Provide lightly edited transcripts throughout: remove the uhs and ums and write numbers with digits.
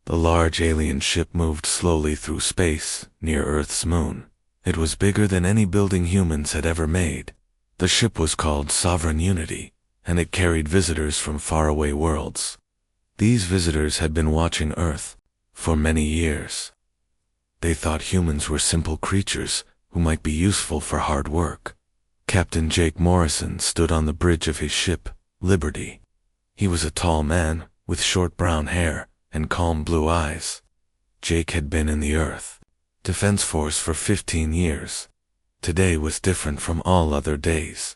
The large alien ship moved slowly through space, near Earth's moon. It was bigger than any building humans had ever made. The ship was called Sovereign Unity, and it carried visitors from faraway worlds. These visitors had been watching Earth for many years. They thought humans were simple creatures who might be useful for hard work. Captain Jake Morrison stood on the bridge of his ship, Liberty. He was a tall man, with short brown hair and calm blue eyes. Jake had been in the Earth Defense Force for 15 years. Today was different from all other days.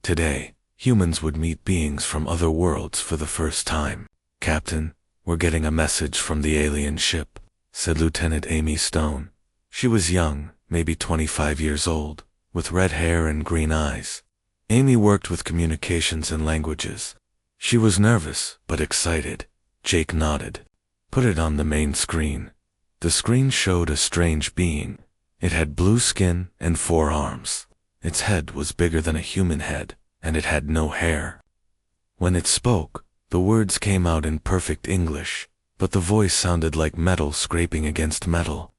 Today, humans would meet beings from other worlds for the first time. "Captain, we're getting a message from the alien ship," said Lieutenant Amy Stone. She was young, maybe 25 years old, with red hair and green eyes. Amy worked with communications and languages. She was nervous, but excited. Jake nodded. "Put it on the main screen." The screen showed a strange being. It had blue skin and 4 arms. Its head was bigger than a human head, and it had no hair. When it spoke, the words came out in perfect English, but the voice sounded like metal scraping against metal.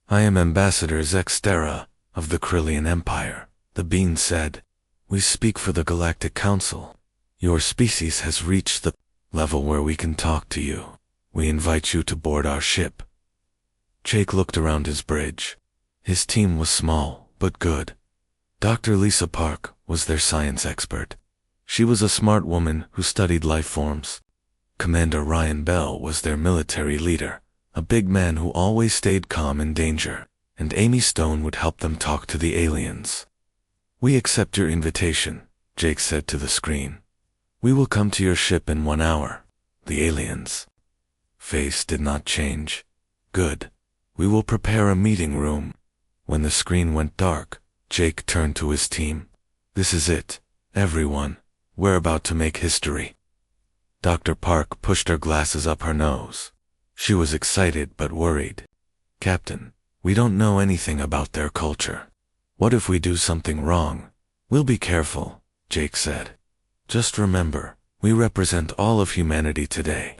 "I am Ambassador Zextera of the Krillian Empire," the being said. "We speak for the Galactic Council. Your species has reached the level where we can talk to you. We invite you to board our ship." Jake looked around his bridge. His team was small, but good. Dr. Lisa Park was their science expert. She was a smart woman who studied life forms. Commander Ryan Bell was their military leader, a big man who always stayed calm in danger, and Amy Stone would help them talk to the aliens. "We accept your invitation," Jake said to the screen. "We will come to your ship in 1 hour." The aliens' face did not change. "Good. We will prepare a meeting room." When the screen went dark, Jake turned to his team. "This is it, everyone. We're about to make history." Dr. Park pushed her glasses up her nose. She was excited but worried. "Captain, we don't know anything about their culture. What if we do something wrong?" "We'll be careful," Jake said. "Just remember, we represent all of humanity today."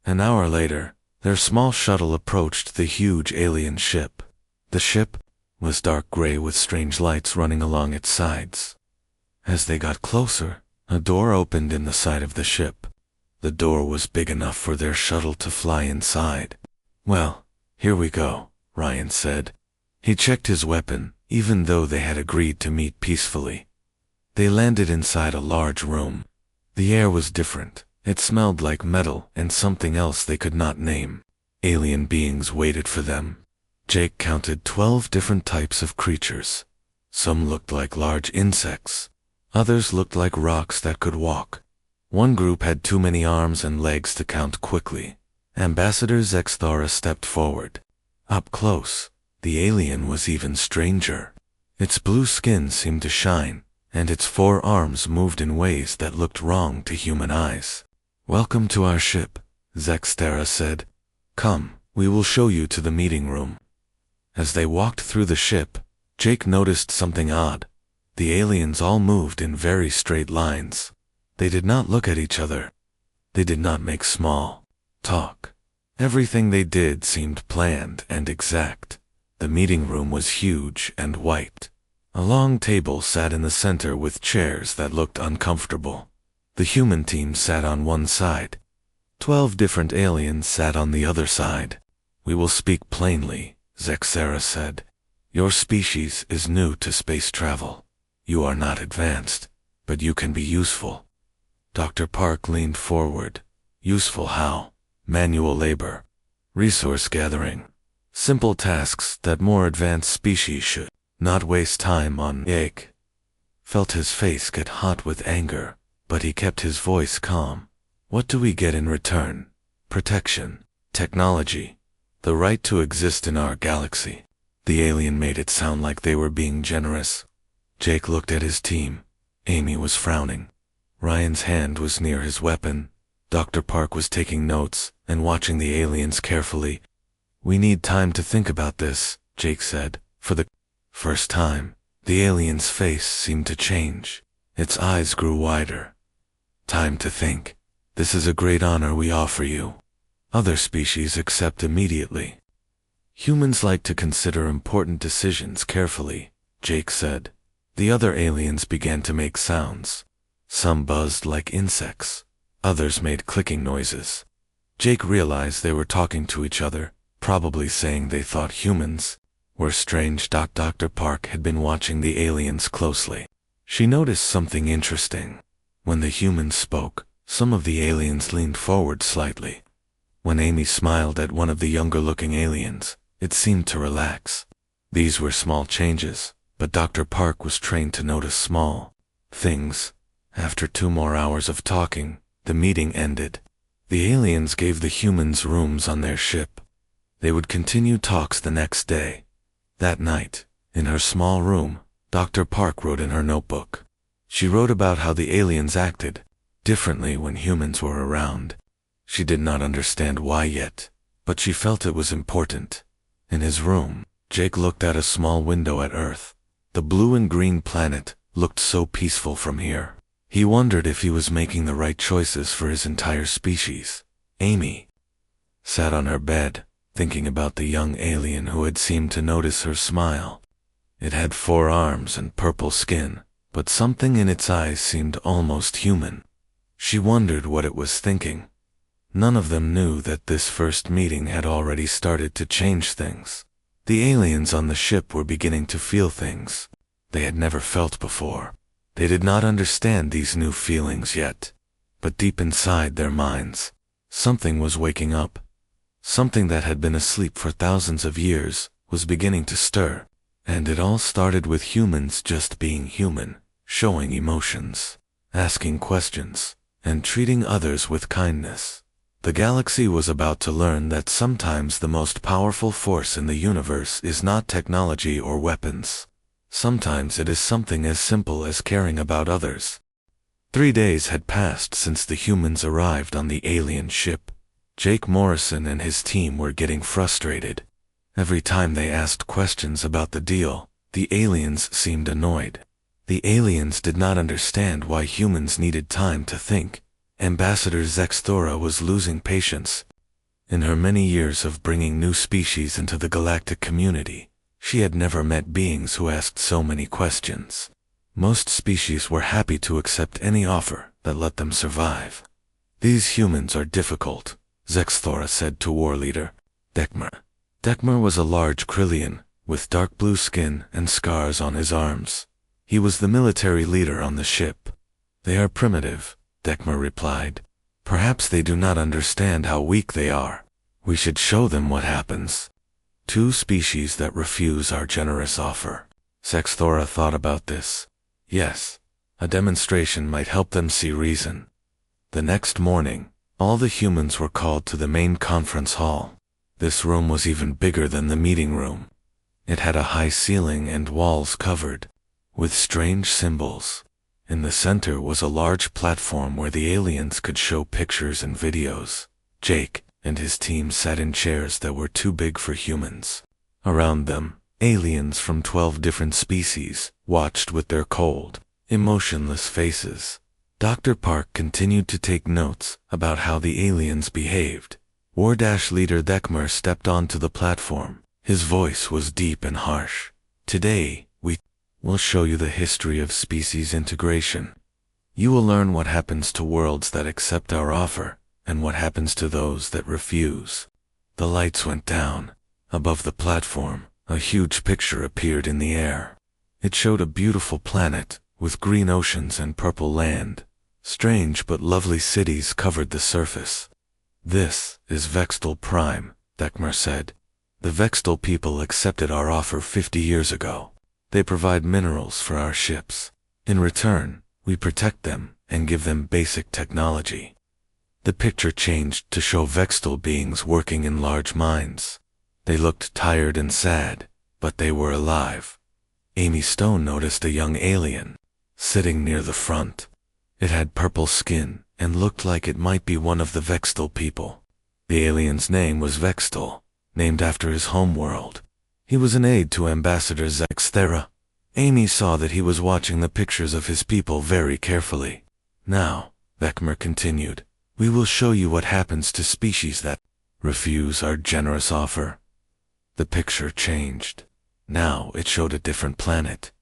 An hour later, their small shuttle approached the huge alien ship. The ship was dark gray with strange lights running along its sides. As they got closer, a door opened in the side of the ship. The door was big enough for their shuttle to fly inside. "Well, here we go," Ryan said. He checked his weapon, even though they had agreed to meet peacefully. They landed inside a large room. The air was different. It smelled like metal and something else they could not name. Alien beings waited for them. Jake counted 12 different types of creatures. Some looked like large insects. Others looked like rocks that could walk. One group had too many arms and legs to count quickly. Ambassador Zexthara stepped forward. Up close, the alien was even stranger. Its blue skin seemed to shine, and its 4 arms moved in ways that looked wrong to human eyes. "Welcome to our ship," Zextera said. "Come, we will show you to the meeting room." As they walked through the ship, Jake noticed something odd. The aliens all moved in very straight lines. They did not look at each other. They did not make small talk. Everything they did seemed planned and exact. The meeting room was huge and white. A long table sat in the center with chairs that looked uncomfortable. The human team sat on one side. 12 different aliens sat on the other side. "We will speak plainly," Zextera said. "Your species is new to space travel. You are not advanced, but you can be useful." Dr. Park leaned forward. "Useful how?" "Manual labor, resource gathering, simple tasks that more advanced species should not waste time on." Jake felt his face get hot with anger, but he kept his voice calm. "What do we get in return?" "Protection, technology, the right to exist in our galaxy." The alien made it sound like they were being generous. Jake looked at his team. Amy was frowning. Ryan's hand was near his weapon. Dr. Park was taking notes and watching the aliens carefully. "We need time to think about this," Jake said. For the first time, the alien's face seemed to change. Its eyes grew wider. "Time to think. This is a great honor we offer you." Other species accept immediately. Humans like to consider important decisions carefully, Jake said. The other aliens began to make sounds. Some buzzed like insects. Others made clicking noises. Jake realized they were talking to each other, probably saying they thought humans were strange. Dr. Park had been watching the aliens closely. She noticed something interesting. When the humans spoke, some of the aliens leaned forward slightly. When Amy smiled at one of the younger-looking aliens, it seemed to relax. These were small changes, but Dr. Park was trained to notice small things. After 2 more hours of talking, the meeting ended. The aliens gave the humans rooms on their ship. They would continue talks the next day. That night, in her small room, Dr. Park wrote in her notebook. She wrote about how the aliens acted differently when humans were around. She did not understand why yet, but she felt it was important. In his room, Jake looked out a small window at Earth. The blue and green planet looked so peaceful from here. He wondered if he was making the right choices for his entire species. Amy sat on her bed, thinking about the young alien who had seemed to notice her smile. It had 4 arms and purple skin, but something in its eyes seemed almost human. She wondered what it was thinking. None of them knew that this first meeting had already started to change things. The aliens on the ship were beginning to feel things they had never felt before. They did not understand these new feelings yet, but deep inside their minds, something was waking up. Something that had been asleep for thousands of years was beginning to stir, and it all started with humans just being human, showing emotions, asking questions, and treating others with kindness. The galaxy was about to learn that sometimes the most powerful force in the universe is not technology or weapons. Sometimes it is something as simple as caring about others. 3 days had passed since the humans arrived on the alien ship. Jake Morrison and his team were getting frustrated. Every time they asked questions about the deal, the aliens seemed annoyed. The aliens did not understand why humans needed time to think. Ambassador Zexthora was losing patience. In her many years of bringing new species into the galactic community, she had never met beings who asked so many questions. Most species were happy to accept any offer that let them survive. These humans are difficult, Zexthora said to war leader Dekmer. Dekmer was a large Krillian, with dark blue skin and scars on his arms. He was the military leader on the ship. They are primitive, Dekmer replied. Perhaps they do not understand how weak they are. We should show them what happens. 2 species that refuse our generous offer. Zexthora thought about this. Yes, a demonstration might help them see reason. The next morning, all the humans were called to the main conference hall. This room was even bigger than the meeting room. It had a high ceiling and walls covered with strange symbols. In the center was a large platform where the aliens could show pictures and videos. Jake and his team sat in chairs that were too big for humans. Around them, aliens from 12 different species watched with their cold, emotionless faces. Dr. Park continued to take notes about how the aliens behaved. War-leader Dekmer stepped onto the platform. His voice was deep and harsh. Today, we will show you the history of species integration. You will learn what happens to worlds that accept our offer, and what happens to those that refuse. The lights went down. Above the platform, a huge picture appeared in the air. It showed a beautiful planet, with green oceans and purple land. Strange but lovely cities covered the surface. This is Vextal Prime, Dekmer said. The Vextal people accepted our offer 50 years ago. They provide minerals for our ships. In return, we protect them and give them basic technology. The picture changed to show Vextal beings working in large mines. They looked tired and sad, but they were alive. Amy Stone noticed a young alien sitting near the front. It had purple skin and looked like it might be one of the Vextal people. The alien's name was Vextal, named after his homeworld. He was an aide to Ambassador Zexthera. Amy saw that he was watching the pictures of his people very carefully. Now, Dekmer continued, we will show you what happens to species that refuse our generous offer." The picture changed. Now it showed a different planet.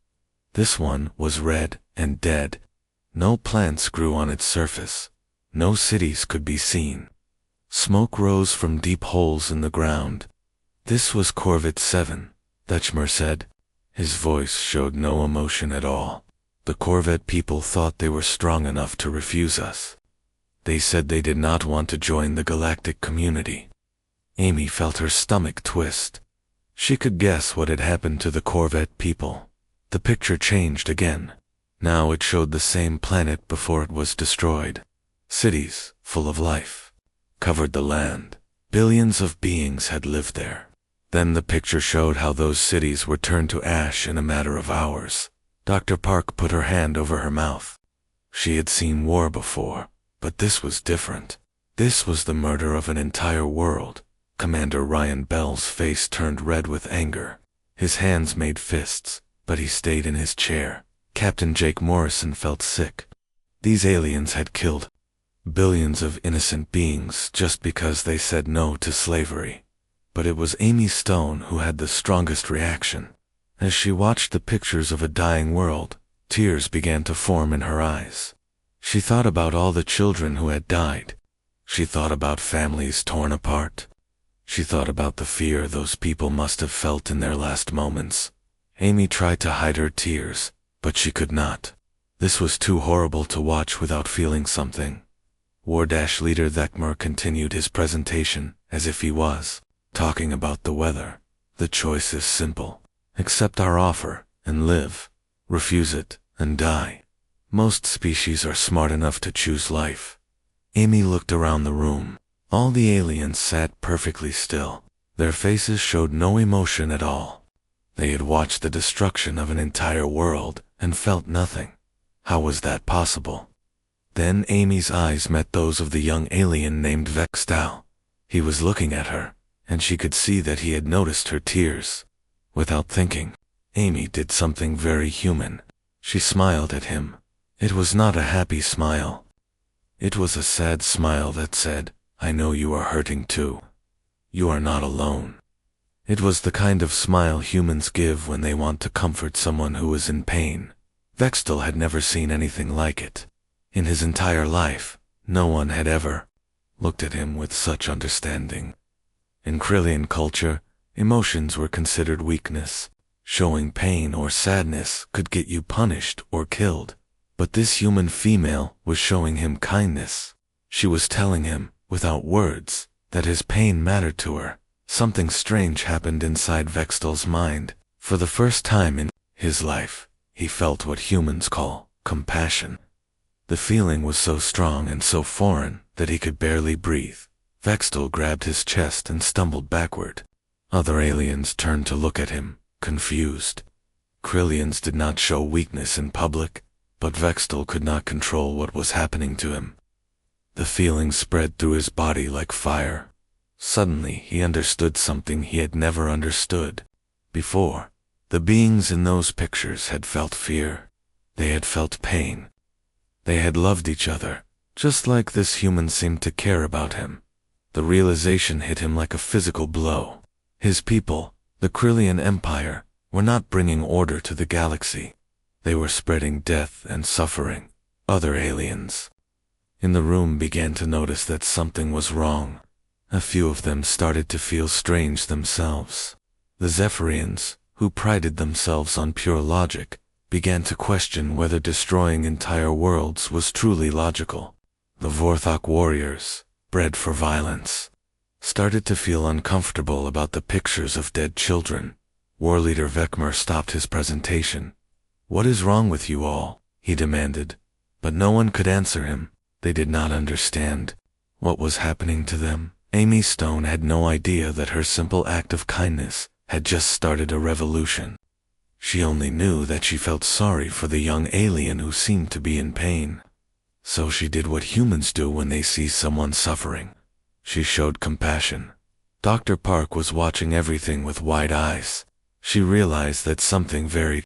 This one was red and dead. No plants grew on its surface. No cities could be seen. Smoke rose from deep holes in the ground. "This was Corvette 7, Dutchmer said. His voice showed no emotion at all. "The Corvette people thought they were strong enough to refuse us. They said they did not want to join the galactic community." Amy felt her stomach twist. She could guess what had happened to the Corvette people. The picture changed again. Now it showed the same planet before it was destroyed. Cities, full of life, covered the land. Billions of beings had lived there. Then the picture showed how those cities were turned to ash in a matter of hours. Dr. Park put her hand over her mouth. She had seen war before, but this was different. This was the murder of an entire world. Commander Ryan Bell's face turned red with anger. His hands made fists, but he stayed in his chair. Captain Jake Morrison felt sick. These aliens had killed billions of innocent beings just because they said no to slavery. But it was Amy Stone who had the strongest reaction. As she watched the pictures of a dying world, tears began to form in her eyes. She thought about all the children who had died. She thought about families torn apart. She thought about the fear those people must have felt in their last moments. Amy tried to hide her tears, but she could not. This was too horrible to watch without feeling something. War-Leader Thekmer continued his presentation as if he was talking about the weather. "The choice is simple. Accept our offer and live. Refuse it and die. Most species are smart enough to choose life." Amy looked around the room. All the aliens sat perfectly still. Their faces showed no emotion at all. They had watched the destruction of an entire world and felt nothing. How was that possible? Then Amy's eyes met those of the young alien named Vextal. He was looking at her, and she could see that he had noticed her tears. Without thinking, Amy did something very human. She smiled at him. It was not a happy smile. It was a sad smile that said, "I know you are hurting too. You are not alone." It was the kind of smile humans give when they want to comfort someone who is in pain. Vextal had never seen anything like it. In his entire life, no one had ever looked at him with such understanding. In Krillian culture, emotions were considered weakness. Showing pain or sadness could get you punished or killed. But this human female was showing him kindness. She was telling him, without words, that his pain mattered to her. Something strange happened inside Vextal's mind. For the first time in his life, he felt what humans call compassion. The feeling was so strong and so foreign that he could barely breathe. Vextal grabbed his chest and stumbled backward. Other aliens turned to look at him, confused. Krillians did not show weakness in public, but Vextal could not control what was happening to him. The feeling spread through his body like fire. Suddenly he understood something he had never understood before. The beings in those pictures had felt fear. They had felt pain. They had loved each other, just like this human seemed to care about him. The realization hit him like a physical blow. His people, the Krillian Empire, were not bringing order to the galaxy. They were spreading death and suffering. Other aliens in the room began to notice that something was wrong. A few of them started to feel strange themselves. The Zephyrians, who prided themselves on pure logic, began to question whether destroying entire worlds was truly logical. The Vorthok warriors, bred for violence, started to feel uncomfortable about the pictures of dead children. War Leader Vekmer stopped his presentation. "What is wrong with you all?" he demanded. But no one could answer him. They did not understand what was happening to them. Amy Stone had no idea that her simple act of kindness had just started a revolution. She only knew that she felt sorry for the young alien who seemed to be in pain. So she did what humans do when they see someone suffering. She showed compassion. Dr. Park was watching everything with wide eyes. She realized that something very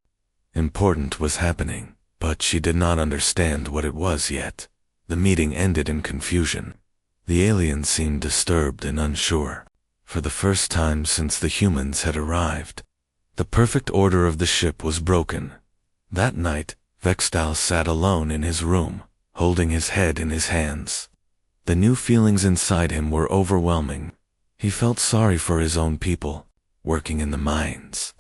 important was happening, but she did not understand what it was yet. The meeting ended in confusion. The alien seemed disturbed and unsure. For the first time since the humans had arrived, the perfect order of the ship was broken. That night, Vextal sat alone in his room, holding his head in his hands. The new feelings inside him were overwhelming. He felt sorry for his own people, working in the mines.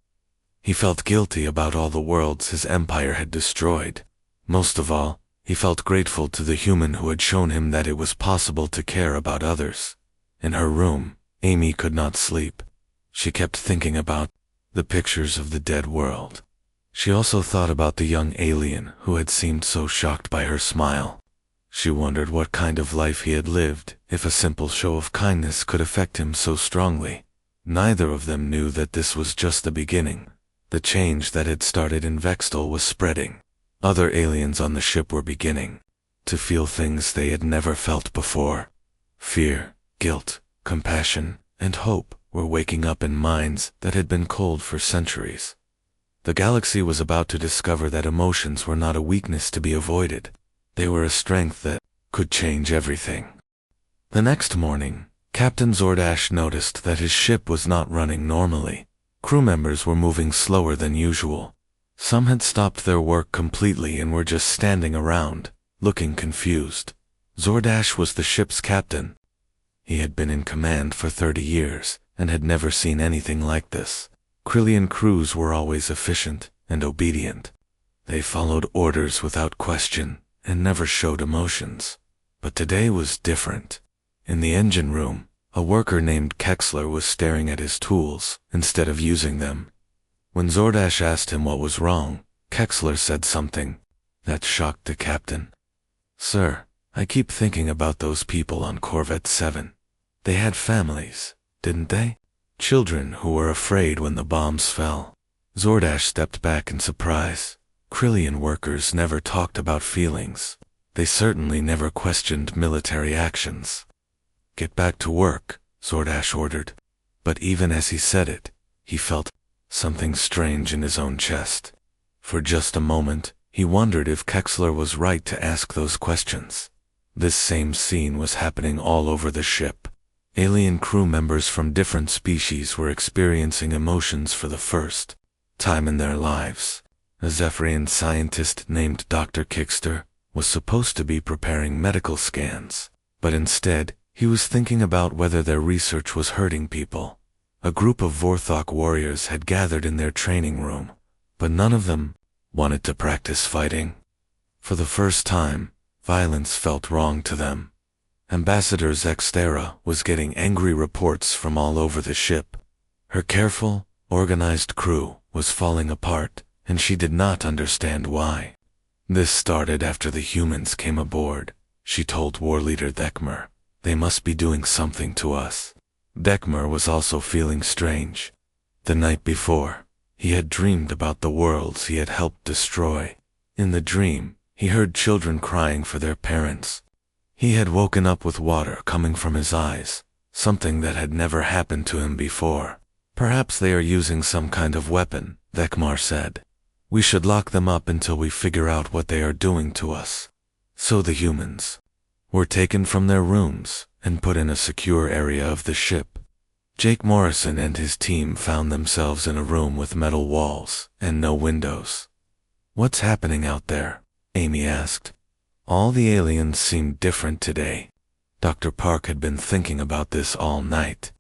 He felt guilty about all the worlds his empire had destroyed. Most of all, he felt grateful to the human who had shown him that it was possible to care about others. In her room, Amy could not sleep. She kept thinking about the pictures of the dead world. She also thought about the young alien who had seemed so shocked by her smile. She wondered what kind of life he had lived, if a simple show of kindness could affect him so strongly. Neither of them knew that this was just the beginning. The change that had started in Vextal was spreading. Other aliens on the ship were beginning to feel things they had never felt before. Fear, guilt, compassion, and hope were waking up in minds that had been cold for centuries. The galaxy was about to discover that emotions were not a weakness to be avoided. They were a strength that could change everything. The next morning, Captain Zordash noticed that his ship was not running normally. Crew members were moving slower than usual. Some had stopped their work completely and were just standing around, looking confused. Zordash was the ship's captain. He had been in command for 30 years and had never seen anything like this. Krillian crews were always efficient and obedient. They followed orders without question and never showed emotions. But today was different. In the engine room, a worker named Kexler was staring at his tools instead of using them. When Zordash asked him what was wrong, Kexler said something that shocked the captain. "Sir, I keep thinking about those people on Corvette 7. They had families, didn't they? Children who were afraid when the bombs fell." Zordash stepped back in surprise. Krillian workers never talked about feelings. They certainly never questioned military actions. "Get back to work," Zordash ordered. But even as he said it, he felt something strange in his own chest. For just a moment, he wondered if Kexler was right to ask those questions. This same scene was happening all over the ship. Alien crew members from different species were experiencing emotions for the first time in their lives. A Zephyrian scientist named Dr. Kixter was supposed to be preparing medical scans, but instead, he was thinking about whether their research was hurting people. A group of Vorthok warriors had gathered in their training room, but none of them wanted to practice fighting. For the first time, violence felt wrong to them. Ambassador Zextera was getting angry reports from all over the ship. Her careful, organized crew was falling apart, and she did not understand why. This started after the humans came aboard. She told war leader Dekmer, "They must be doing something to us." Dekmer was also feeling strange. The night before, he had dreamed about the worlds he had helped destroy. In the dream, he heard children crying for their parents. He had woken up with water coming from his eyes, something that had never happened to him before. "Perhaps they are using some kind of weapon," Dekmar said. "We should lock them up until we figure out what they are doing to us." So the humans were taken from their rooms and put in a secure area of the ship. Jake Morrison and his team found themselves in a room with metal walls and no windows. "What's happening out there?" Amy asked. All the aliens seemed different today. Dr. Park had been thinking about this all night.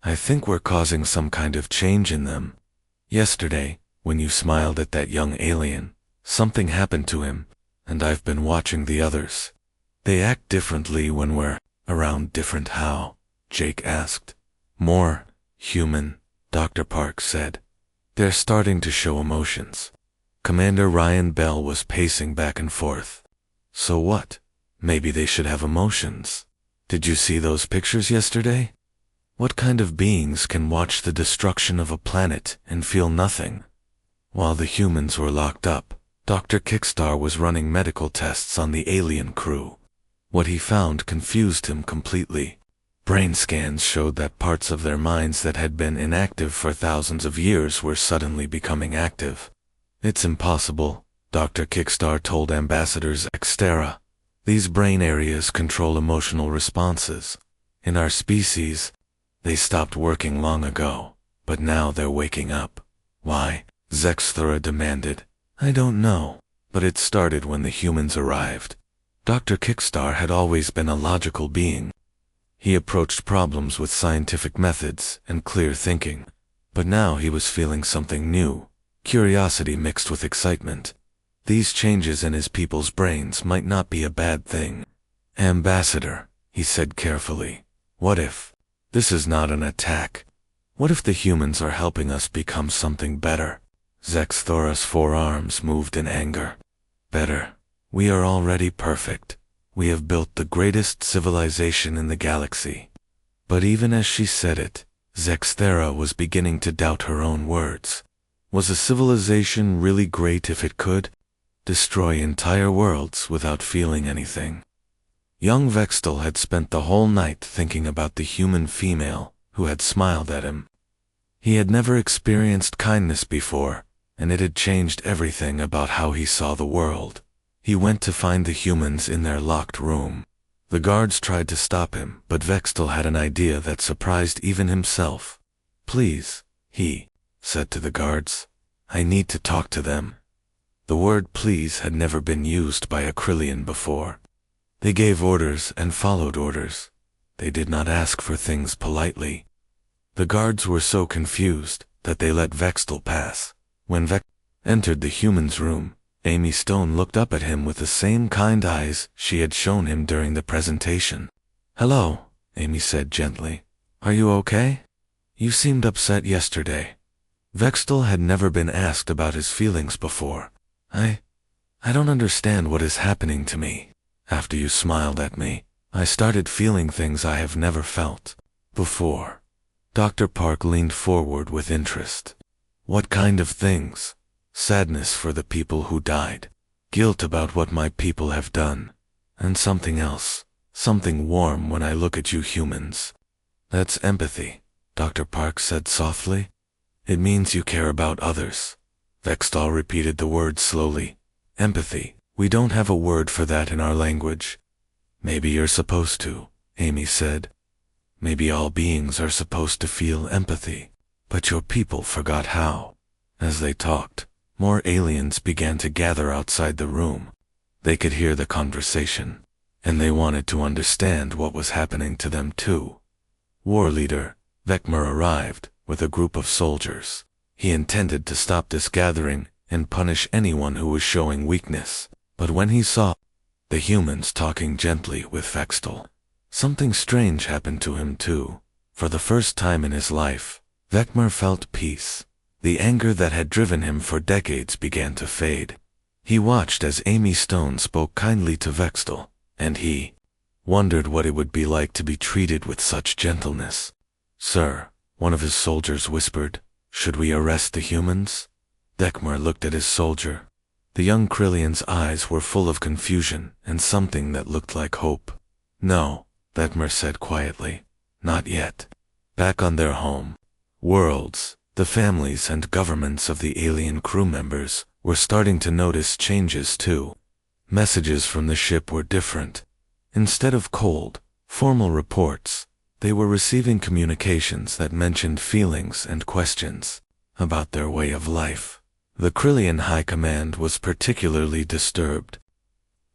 "I think we're causing some kind of change in them. Yesterday, when you smiled at that young alien, something happened to him, and I've been watching the others. They act differently when we're around different." "How?" Jake asked. "More human," Dr. Park said. "They're starting to show emotions." Commander Ryan Bell was pacing back and forth. "So what? Maybe they should have emotions. Did you see those pictures yesterday? What kind of beings can watch the destruction of a planet and feel nothing?" While the humans were locked up, Dr. Kickstar was running medical tests on the alien crew. What he found confused him completely. Brain scans showed that parts of their minds that had been inactive for thousands of years were suddenly becoming active. "It's impossible," Dr. Kickstar told Ambassador Xterra. These brain areas control emotional responses. In our species, they stopped working long ago, but now they're waking up. Why? Zexthora demanded. I don't know, but it started when the humans arrived. Dr. Kickstar had always been a logical being. He approached problems with scientific methods and clear thinking, but now he was feeling something new, curiosity mixed with excitement. These changes in his people's brains might not be a bad thing. Ambassador, he said carefully, what if this is not an attack? What if the humans are helping us become something better? Zexthora's forearms moved in anger. Better. We are already perfect. We have built the greatest civilization in the galaxy. But even as she said it, Zexthera was beginning to doubt her own words. Was a civilization really great if it could destroy entire worlds without feeling anything? Young Vextel had spent the whole night thinking about the human female who had smiled at him. He had never experienced kindness before, and it had changed everything about how he saw the world. He went to find the humans in their locked room. The guards tried to stop him, but Vextel had an idea that surprised even himself. Please, he said to the guards. I need to talk to them. The word please had never been used by a Krillian before. They gave orders and followed orders. They did not ask for things politely. The guards were so confused that they let Vextel pass. When Vextel entered the human's room, Amy Stone looked up at him with the same kind eyes she had shown him during the presentation. Hello, Amy said gently. Are you okay? You seemed upset yesterday. Vextel had never been asked about his feelings before. I don't understand what is happening to me. After you smiled at me, I started feeling things I have never felt before. Dr. Park leaned forward with interest. What kind of things? Sadness for the people who died, guilt about what my people have done, and something else, something warm when I look at you humans. That's empathy, Dr. Park said softly. It means you care about others. Vextel repeated the word slowly. Empathy. We don't have a word for that in our language. Maybe you're supposed to, Amy said. Maybe all beings are supposed to feel empathy, but your people forgot how. As they talked, more aliens began to gather outside the room. They could hear the conversation, and they wanted to understand what was happening to them too. War leader, Vecmer arrived with a group of soldiers. He intended to stop this gathering and punish anyone who was showing weakness, but when he saw the humans talking gently with Vextel, something strange happened to him too. For the first time in his life, Vecmer felt peace. The anger that had driven him for decades began to fade. He watched as Amy Stone spoke kindly to Vextel, and he wondered what it would be like to be treated with such gentleness. Sir, one of his soldiers whispered, should we arrest the humans? Vecmer looked at his soldier. The young Krillian's eyes were full of confusion and something that looked like hope. No, Vecmer said quietly. Not yet. Back on their home worlds, the families and governments of the alien crew members were starting to notice changes too. Messages from the ship were different. Instead of cold, formal reports, they were receiving communications that mentioned feelings and questions about their way of life. The Krillian High Command was particularly disturbed.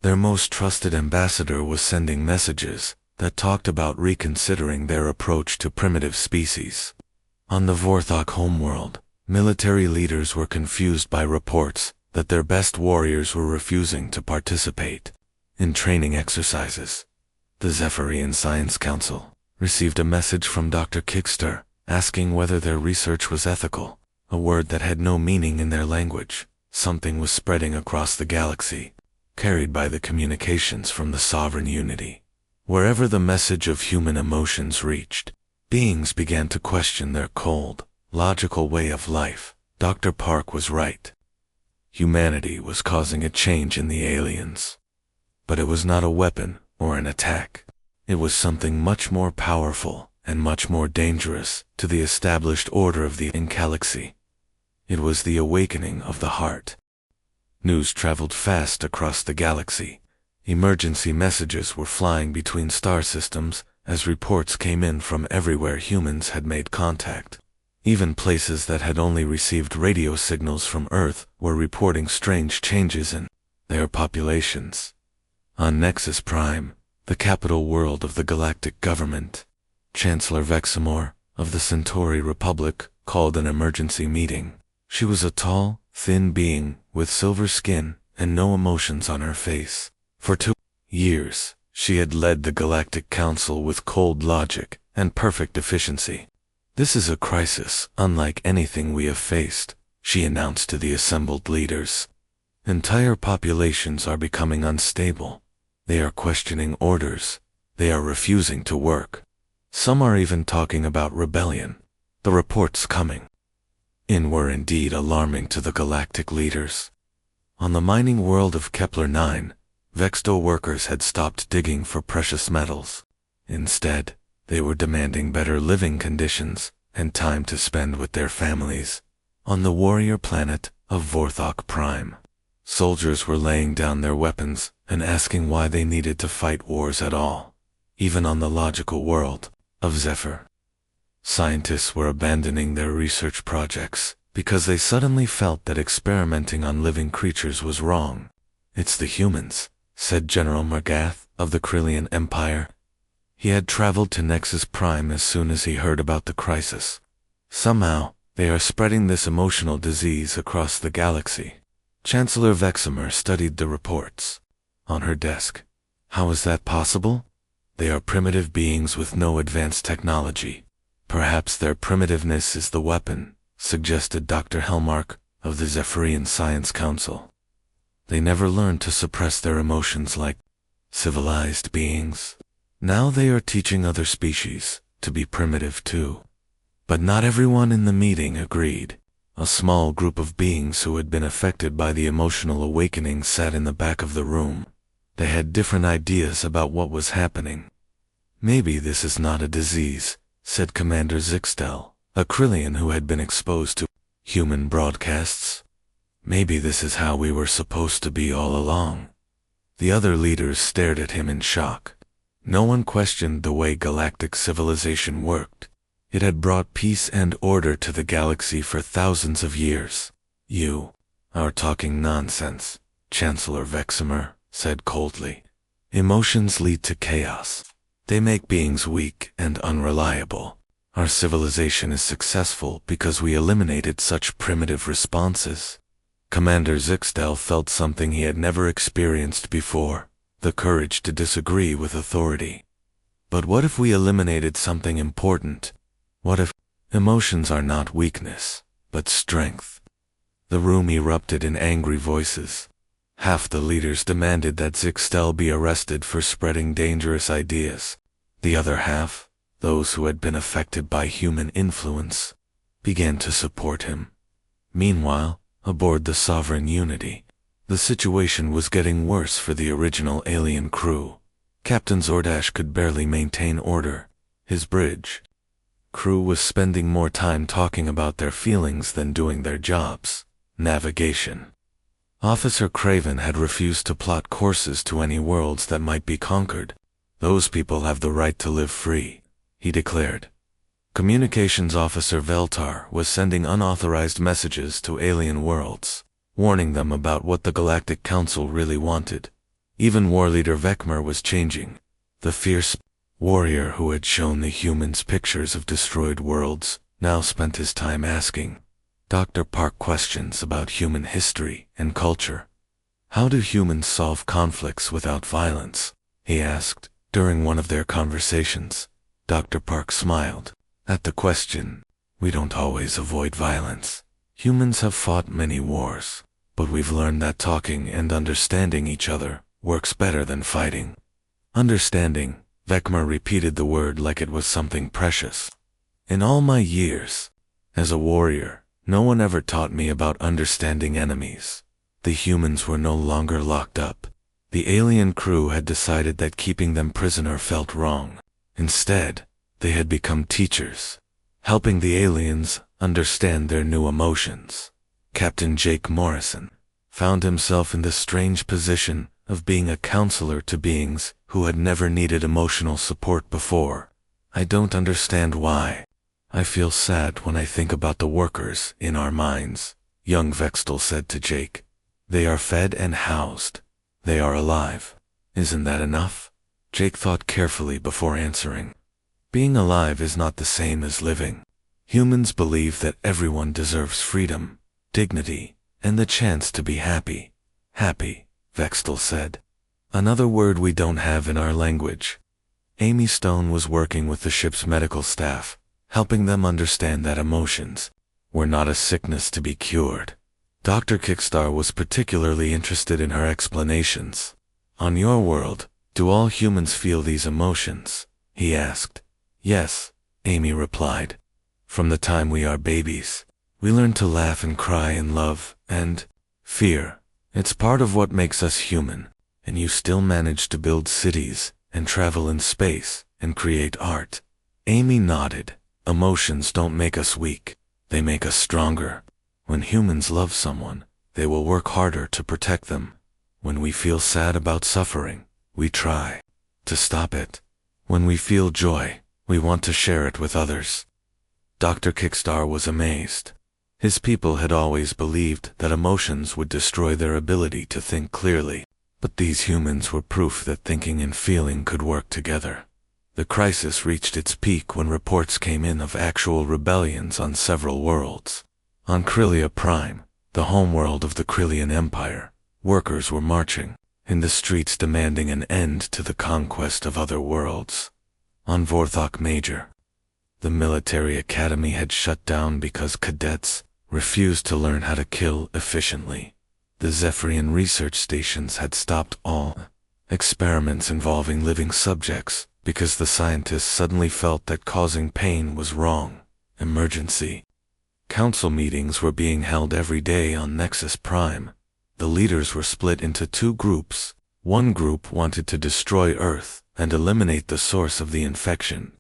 Their most trusted ambassador was sending messages that talked about reconsidering their approach to primitive species. On the Vorthok homeworld, military leaders were confused by reports that their best warriors were refusing to participate in training exercises. The Zephyrian Science Council received a message from Dr. Kickstar asking whether their research was ethical, a word that had no meaning in their language. Something was spreading across the galaxy, carried by the communications from the Sovereign Unity. Wherever the message of human emotions reached, beings began to question their cold, logical way of life. Dr. Park was right. Humanity was causing a change in the aliens. But it was not a weapon or an attack. It was something much more powerful and much more dangerous to the established order of the galaxy. It was the awakening of the heart. News traveled fast across the galaxy. Emergency messages were flying between star systems as reports came in from everywhere humans had made contact. Even places that had only received radio signals from Earth were reporting strange changes in their populations. On Nexus Prime, the capital world of the galactic government, Chancellor Vexamore of the Centauri Republic called an emergency meeting. She was a tall, thin being with silver skin and no emotions on her face. For 2 years, she had led the Galactic Council with cold logic and perfect efficiency. "This is a crisis unlike anything we have faced," she announced to the assembled leaders. "Entire populations are becoming unstable. They are questioning orders. They are refusing to work. Some are even talking about rebellion. The reports coming in were indeed alarming to the galactic leaders." On the mining world of Kepler-9, Vexto workers had stopped digging for precious metals. Instead, they were demanding better living conditions and time to spend with their families. On the warrior planet of Vorthok Prime, soldiers were laying down their weapons and asking why they needed to fight wars at all. Even on the logical world of Zephyr, scientists were abandoning their research projects because they suddenly felt that experimenting on living creatures was wrong. "It's the humans," said General Mergath of the Krillian Empire. He had traveled to Nexus Prime as soon as he heard about the crisis. "Somehow, they are spreading this emotional disease across the galaxy." Chancellor Vexamore studied the reports on her desk. "How is that possible?" "They are primitive beings with no advanced technology. Perhaps their primitiveness is the weapon," suggested Dr. Helmark of the Zephyrian Science Council. "They never learned to suppress their emotions like civilized beings. Now they are teaching other species to be primitive too." But not everyone in the meeting agreed. A small group of beings who had been affected by the emotional awakening sat in the back of the room. They had different ideas about what was happening. "Maybe this is not a disease," said Commander Zixtel, a Krillian who had been exposed to human broadcasts. "Maybe this is how we were supposed to be all along." The other leaders stared at him in shock. No one questioned the way galactic civilization worked. It had brought peace and order to the galaxy for thousands of years. "You are talking nonsense," Chancellor Vexamore said coldly. "Emotions lead to chaos. They make beings weak and unreliable. Our civilization is successful because we eliminated such primitive responses." Commander Zixtel felt something he had never experienced before, the courage to disagree with authority. "But what if we eliminated something important? What if emotions are not weakness, but strength?" The room erupted in angry voices. Half the leaders demanded that Zixtel be arrested for spreading dangerous ideas. The other half, those who had been affected by human influence, began to support him. Meanwhile, aboard the Sovereign Unity, the situation was getting worse for the original alien crew. Captain Zordash could barely maintain order. His bridge crew was spending more time talking about their feelings than doing their jobs. Navigation. Officer Craven had refused to plot courses to any worlds that might be conquered. "Those people have the right to live free," he declared. Communications Officer Veltar was sending unauthorized messages to alien worlds, warning them about what the Galactic Council really wanted. Even War Leader Vecmer was changing. The fierce warrior who had shown the humans pictures of destroyed worlds now spent his time asking Dr. Park questions about human history and culture. "How do humans solve conflicts without violence?" he asked during one of their conversations. Dr. Park smiled at the question. "We don't always avoid violence. Humans have fought many wars, but we've learned that talking and understanding each other works better than fighting." Understanding, Vecmer repeated the word like it was something precious. "In all my years as a warrior, no one ever taught me about understanding enemies." The humans were no longer locked up. The alien crew had decided that keeping them prisoner felt wrong. Instead, they had become teachers, helping the aliens understand their new emotions. Captain Jake Morrison found himself in the strange position of being a counselor to beings who had never needed emotional support before. I don't understand why. I feel sad when I think about the workers in our mines, young Vextel said to Jake. They are fed and housed. They are alive. Isn't that enough? Jake thought carefully before answering. Being alive is not the same as living. Humans believe that everyone deserves freedom, dignity, and the chance to be happy. Happy, Vextel said. Another word we don't have in our language. Amy Stone was working with the ship's medical staff, helping them understand that emotions were not a sickness to be cured. Dr. Kickstar was particularly interested in her explanations. On your world, do all humans feel these emotions? He asked. Yes, Amy replied. From the time we are babies, we learn to laugh and cry and love and fear. It's part of what makes us human, and you still manage to build cities and travel in space and create art. Amy nodded. Emotions don't make us weak, they make us stronger. When humans love someone, they will work harder to protect them. When we feel sad about suffering, we try to stop it. When we feel joy, we want to share it with others. Dr. Kickstar was amazed. His people had always believed that emotions would destroy their ability to think clearly, but these humans were proof that thinking and feeling could work together. The crisis reached its peak when reports came in of actual rebellions on several worlds. On Krylia Prime, the homeworld of the Krylian Empire, workers were marching in the streets demanding an end to the conquest of other worlds. On Vorthok Major, the military academy had shut down because cadets refused to learn how to kill efficiently. The Zephyrian research stations had stopped all experiments involving living subjects because the scientists suddenly felt that causing pain was wrong. Emergency. Council meetings were being held every day on Nexus Prime. The leaders were split into two groups. One group wanted to destroy Earth and eliminate the source of the infection.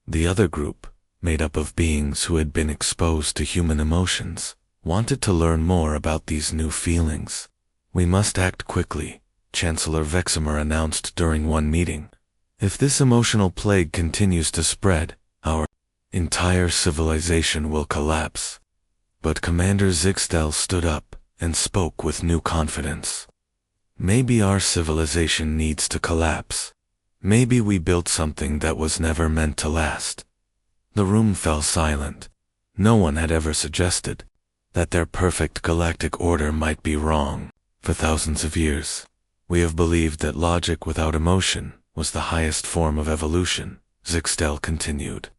The other group, made up of beings who had been exposed to human emotions, wanted to learn more about these new feelings. We must act quickly, Chancellor Veximer announced during one meeting. If this emotional plague continues to spread, our entire civilization will collapse. But Commander Zixtel stood up and spoke with new confidence. Maybe our civilization needs to collapse. Maybe we built something that was never meant to last. The room fell silent. No one had ever suggested that their perfect galactic order might be wrong. For thousands of years, we have believed that logic without emotion was the highest form of evolution, Zixtel continued.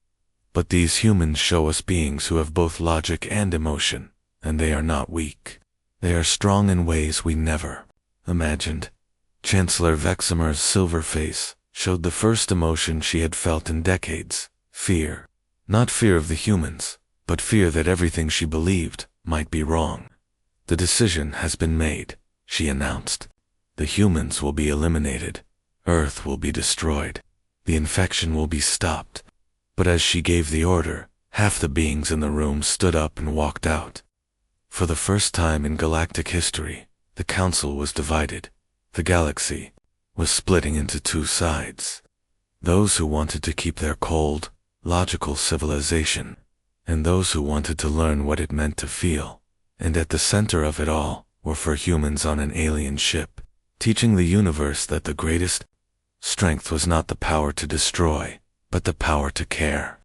But these humans show us beings who have both logic and emotion, and they are not weak. They are strong in ways we never imagined. Chancellor Veximer's silver face showed the first emotion she had felt in decades, fear. Not fear of the humans, but fear that everything she believed might be wrong. The decision has been made, she announced. The humans will be eliminated. Earth will be destroyed. The infection will be stopped. But as she gave the order, half the beings in the room stood up and walked out. For the first time in galactic history, the council was divided. The galaxy was splitting into two sides. Those who wanted to keep their cold, logical civilization, and those who wanted to learn what it meant to feel. And at the center of it all were for humans on an alien ship, teaching the universe that the greatest strength was not the power to destroy, but the power to care.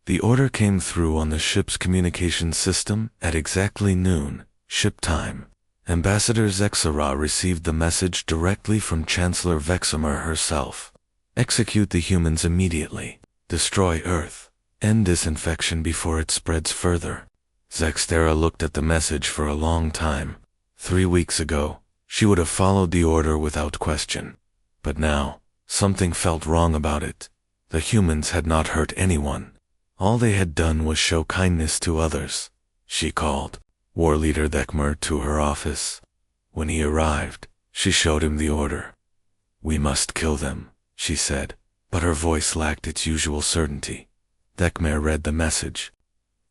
The order came through on the ship's communication system at exactly noon, ship time. Ambassador Zexara received the message directly from Chancellor Veximer herself. Execute the humans immediately. Destroy Earth. End this infection before it spreads further. Zextera looked at the message for a long time. 3 weeks ago, she would have followed the order without question. But now, something felt wrong about it. The humans had not hurt anyone. All they had done was show kindness to others. She called War Leader Thekmer to her office. When he arrived, she showed him the order. We must kill them, she said, but her voice lacked its usual certainty. Thekmer read the message.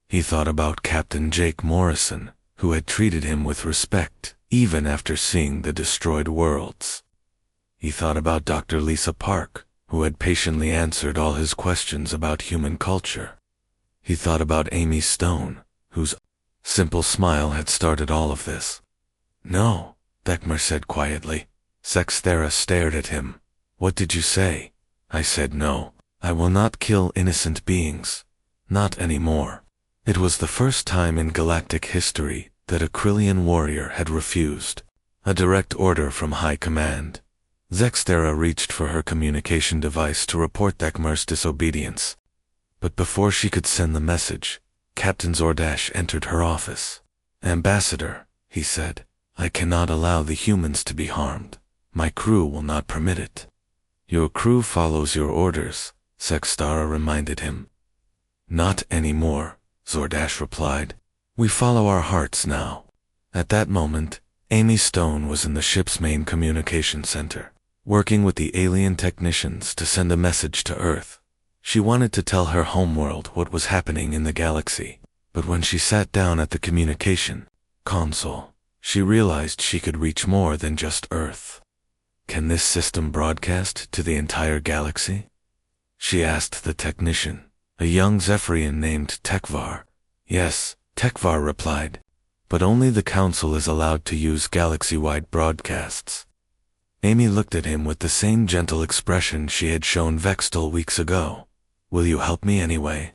He thought about Captain Jake Morrison, who had treated him with respect, even after seeing the destroyed worlds. He thought about Dr. Lisa Park, who had patiently answered all his questions about human culture. He thought about Amy Stone, whose simple smile had started all of this. "No," Vecmer said quietly. Sexthera stared at him. "What did you say?" "I said no. I will not kill innocent beings. Not anymore." It was the first time in galactic history that a Krillian warrior had refused a direct order from High Command. Zextera reached for her communication device to report Vecmer's disobedience. But before she could send the message, Captain Zordash entered her office. "Ambassador," he said, "I cannot allow the humans to be harmed. My crew will not permit it." "Your crew follows your orders," Sextara reminded him. "Not anymore," Zordash replied. "We follow our hearts now." At that moment, Amy Stone was in the ship's main communication center, working with the alien technicians to send a message to Earth. She wanted to tell her homeworld what was happening in the galaxy, but when she sat down at the communication console, she realized she could reach more than just Earth. "Can this system broadcast to the entire galaxy?" she asked the technician, a young Zephyrian named Tekvar. "Yes," Tekvar replied, "but only the Council is allowed to use galaxy-wide broadcasts." Amy looked at him with the same gentle expression she had shown Vextal weeks ago. "Will you help me anyway?"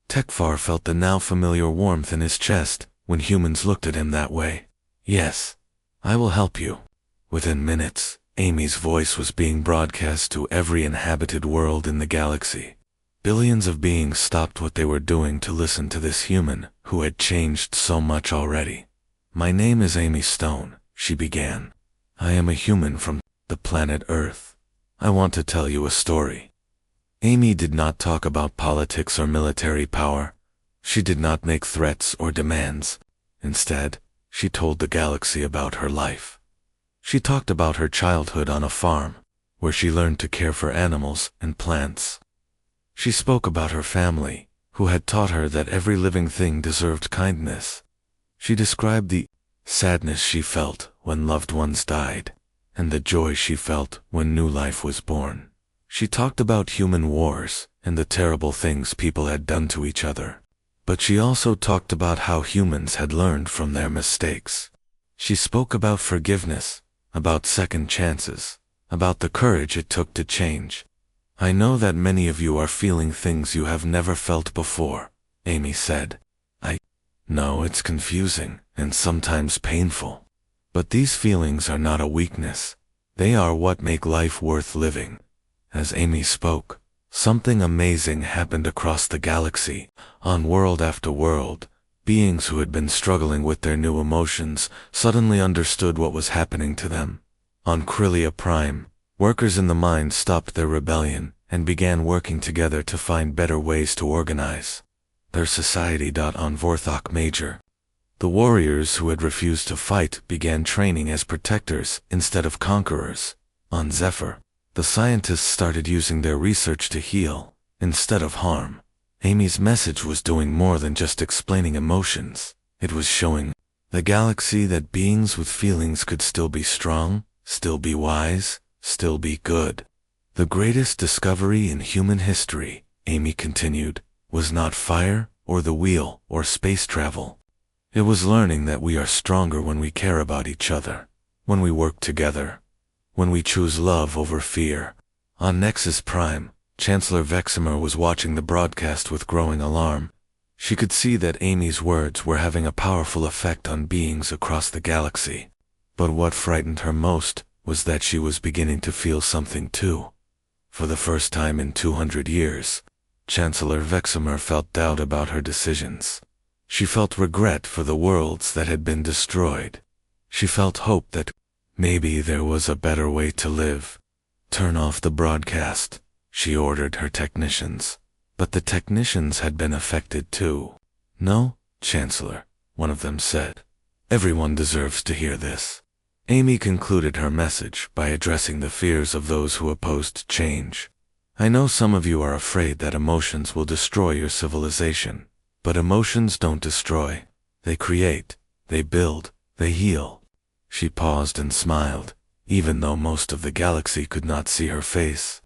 Tekvar felt the now familiar warmth in his chest when humans looked at him that way. "Yes, I will help you." Within minutes, Amy's voice was being broadcast to every inhabited world in the galaxy. Billions of beings stopped what they were doing to listen to this human who had changed so much already. "My name is Amy Stone," she began. "I am a human from the planet Earth. I want to tell you a story." Amy did not talk about politics or military power. She did not make threats or demands. Instead, she told the galaxy about her life. She talked about her childhood on a farm, where she learned to care for animals and plants. She spoke about her family, who had taught her that every living thing deserved kindness. She described the sadness she felt when loved ones died, and the joy she felt when new life was born. She talked about human wars and the terrible things people had done to each other. But she also talked about how humans had learned from their mistakes. She spoke about forgiveness, about second chances, about the courage it took to change. "I know that many of you are feeling things you have never felt before," Amy said. "I know it's confusing and sometimes painful. But these feelings are not a weakness. They are what make life worth living." As Amy spoke, something amazing happened across the galaxy. On world after world, beings who had been struggling with their new emotions suddenly understood what was happening to them. On Krillia Prime, workers in the mines stopped their rebellion and began working together to find better ways to organize their society. On Vorthok Major, the warriors who had refused to fight began training as protectors instead of conquerors. On Zephyr, the scientists started using their research to heal instead of harm. Amy's message was doing more than just explaining emotions. It was showing the galaxy that beings with feelings could still be strong, still be wise, still be good. "The greatest discovery in human history," Amy continued, "was not fire or the wheel or space travel. It was learning that we are stronger when we care about each other, when we work together, when we choose love over fear." On Nexus Prime, Chancellor Veximer was watching the broadcast with growing alarm. She could see that Amy's words were having a powerful effect on beings across the galaxy. But what frightened her most was that she was beginning to feel something too. For the first time in 200 years, Chancellor Veximer felt doubt about her decisions. She felt regret for the worlds that had been destroyed. She felt hope that maybe there was a better way to live. "Turn off the broadcast," she ordered her technicians. But the technicians had been affected too. "No, Chancellor," one of them said. "Everyone deserves to hear this." Amy concluded her message by addressing the fears of those who opposed change. "I know some of you are afraid that emotions will destroy your civilization. But emotions don't destroy. They create, they build, they heal." She paused and smiled. even though most of the galaxy could not see her face.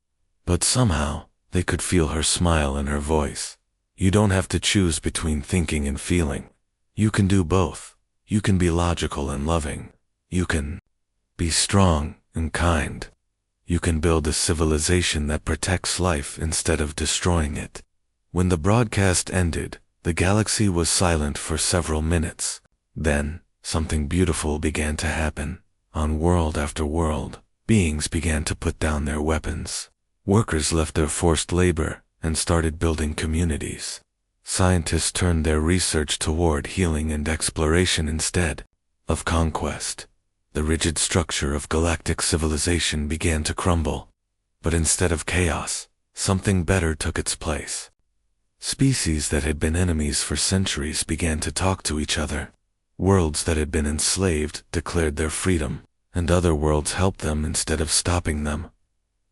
But somehow, they could feel her smile and her voice. You don't have to choose between thinking and feeling. You can do both. You can be logical and loving. You can be strong and kind. You can build a civilization that protects life instead of destroying it. When the broadcast ended, the galaxy was silent for several minutes. Then, something beautiful began to happen. On world after world, beings began to put down their weapons. Workers left their forced labor and started building communities. Scientists turned their research toward healing and exploration instead of conquest. The rigid structure of galactic civilization began to crumble. But instead of chaos, something better took its place. Species that had been enemies for centuries began to talk to each other. Worlds that had been enslaved declared their freedom, and other worlds helped them instead of stopping them.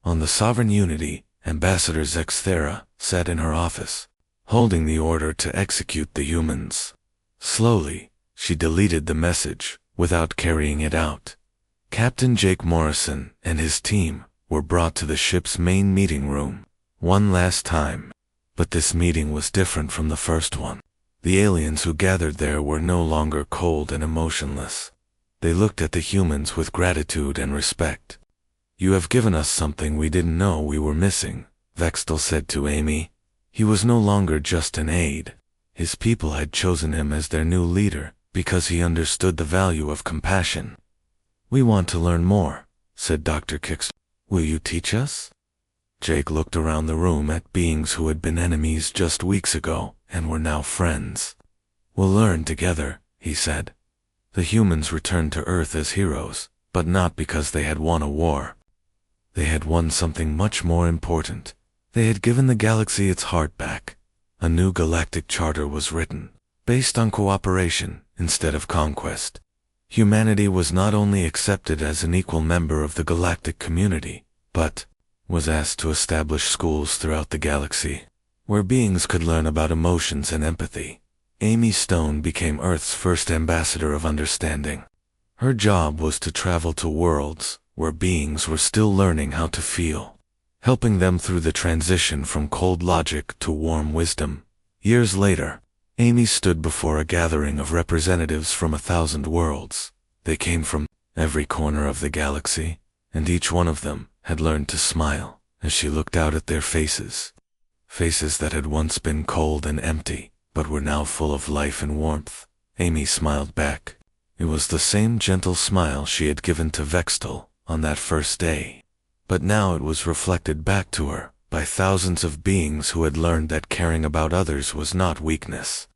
On the Sovereign Unity, Ambassador Zexthera sat in her office, holding the order to execute the humans. Slowly, she deleted the message without carrying it out. Captain Jake Morrison and his team were brought to the ship's main meeting room one last time. But this meeting was different from the first one. The aliens who gathered there were no longer cold and emotionless. They looked at the humans with gratitude and respect. "You have given us something we didn't know we were missing," Vextel said to Amy. He was no longer just an aide. His people had chosen him as their new leader because he understood the value of compassion. "We want to learn more," said Dr. Kix. "Will you teach us?" Jake looked around the room at beings who had been enemies just weeks ago and were now friends. "We'll learn together," he said. The humans returned to Earth as heroes, but not because they had won a war. They had won something much more important. They had given the galaxy its heart back. A new galactic charter was written, based on cooperation instead of conquest. Humanity was not only accepted as an equal member of the galactic community, but was asked to establish schools throughout the galaxy, where beings could learn about emotions and empathy. Amy Stone became Earth's first ambassador of understanding. Her job was to travel to worlds where beings were still learning how to feel, helping them through the transition from cold logic to warm wisdom. Years later, Amy stood before a gathering of representatives from 1,000 worlds. They came from every corner of the galaxy, and each one of them had learned to smile as she looked out at their faces. Faces that had once been cold and empty, but were now full of life and warmth. Amy smiled back. It was the same gentle smile she had given to Vextel on that first day. But now it was reflected back to her by thousands of beings who had learned that caring about others was not weakness,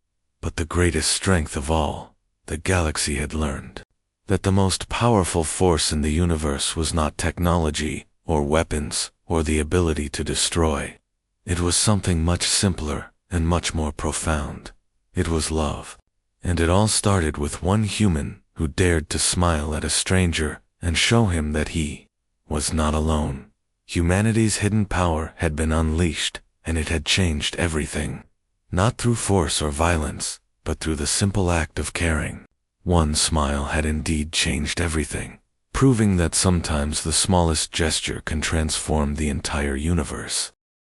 but the greatest strength of all. The galaxy had learned that the most powerful force in the universe was not technology or weapons or the ability to destroy. It was something much simpler and much more profound. It was love. And it all started with one human who dared to smile at a stranger and show him that he was not alone. Humanity's hidden power had been unleashed, and it had changed everything. Not through force or violence, but through the simple act of caring. One smile had indeed changed everything, proving that sometimes the smallest gesture can transform the entire universe.